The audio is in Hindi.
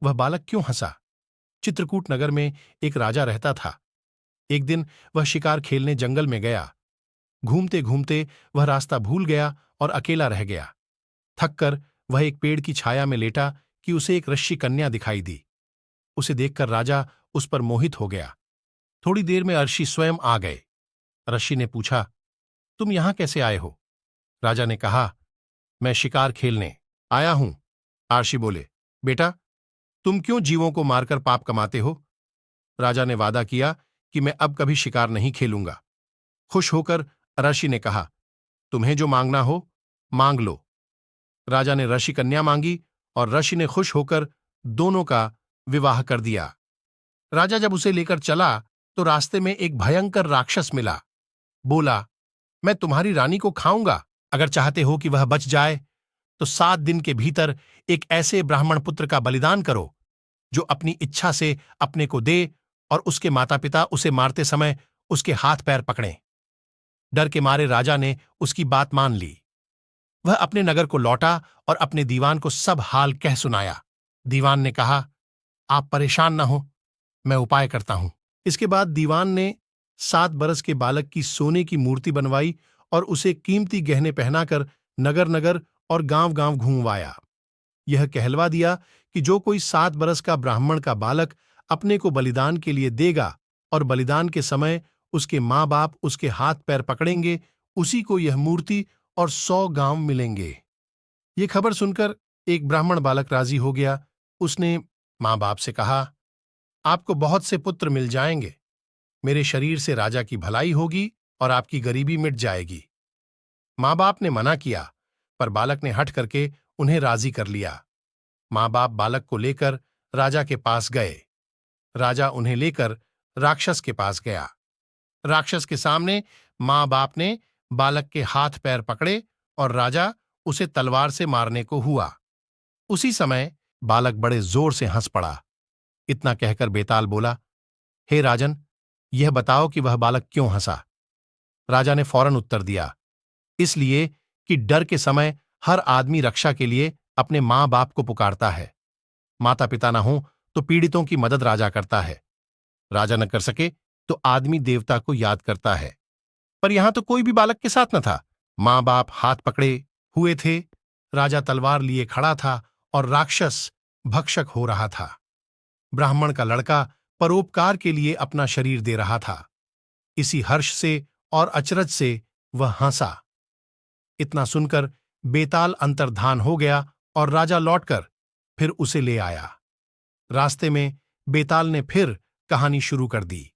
वह बालक क्यों हंसा? चित्रकूट नगर में एक राजा रहता था। एक दिन वह शिकार खेलने जंगल में गया। घूमते घूमते वह रास्ता भूल गया और अकेला रह गया। थककर वह एक पेड़ की छाया में लेटा कि उसे एक रश्शि कन्या दिखाई दी। उसे देखकर राजा उस पर मोहित हो गया। थोड़ी देर में अर्षि स्वयं आ गए। ऋषि ने पूछा, तुम यहां कैसे आए हो? राजा ने कहा, मैं शिकार खेलने आया हूं। अर्षि बोले, बेटा, तुम क्यों जीवों को मारकर पाप कमाते हो? राजा ने वादा किया कि मैं अब कभी शिकार नहीं खेलूंगा। खुश होकर ऋषि ने कहा, तुम्हें जो मांगना हो मांग लो। राजा ने ऋषि कन्या मांगी और ऋषि ने खुश होकर दोनों का विवाह कर दिया। राजा जब उसे लेकर चला तो रास्ते में एक भयंकर राक्षस मिला। बोला, मैं तुम्हारी रानी को खाऊंगा। अगर चाहते हो कि वह बच जाए तो 7 दिन के भीतर एक ऐसे ब्राह्मण पुत्र का बलिदान करो जो अपनी इच्छा से अपने को दे और उसके माता पिता उसे मारते समय उसके हाथ पैर पकड़ें। डर के मारे राजा ने उसकी बात मान ली। वह अपने नगर को लौटा और अपने दीवान को सब हाल कह सुनाया। दीवान ने कहा, आप परेशान न हो, मैं उपाय करता हूं। इसके बाद दीवान ने 7 बरस के बालक की सोने की मूर्ति बनवाई और उसे कीमती गहने पहनाकर नगर नगर और गांव गांव घूमवाया। यह कहलवा दिया कि जो कोई 7 बरस का ब्राह्मण का बालक अपने को बलिदान के लिए देगा और बलिदान के समय उसके माँ बाप उसके हाथ पैर पकड़ेंगे, उसी को यह मूर्ति और 100 गांव मिलेंगे। ये खबर सुनकर एक ब्राह्मण बालक राजी हो गया। उसने माँ बाप से कहा, आपको बहुत से पुत्र मिल जाएंगे। मेरे शरीर से राजा की भलाई होगी और आपकी गरीबी मिट जाएगी। माँ बाप ने मना किया, पर बालक ने हठ करके उन्हें राजी कर लिया। माँ बाप बालक को लेकर राजा के पास गए। राजा उन्हें लेकर राक्षस के पास गया। राक्षस के सामने माँ बाप ने बालक के हाथ पैर पकड़े और राजा उसे तलवार से मारने को हुआ। उसी समय बालक बड़े जोर से हंस पड़ा। इतना कहकर बेताल बोला, हे राजन, यह बताओ कि वह बालक क्यों हंसा? राजा ने फौरन उत्तर दिया, इसलिए कि डर के समय हर आदमी रक्षा के लिए अपने माँ बाप को पुकारता है। माता पिता न हो तो पीड़ितों की मदद राजा करता है। राजा न कर सके तो आदमी देवता को याद करता है। पर यहां तो कोई भी बालक के साथ न था। माँ बाप हाथ पकड़े हुए थे। राजा तलवार लिए खड़ा था और राक्षस भक्षक हो रहा था। ब्राह्मण का लड़का परोपकार के लिए अपना शरीर दे रहा था। इसी हर्ष से और अचरज से वह हंसा। इतना सुनकर बेताल अंतर्धान हो गया और राजा लौटकर फिर उसे ले आया। रास्ते में बेताल ने फिर कहानी शुरू कर दी।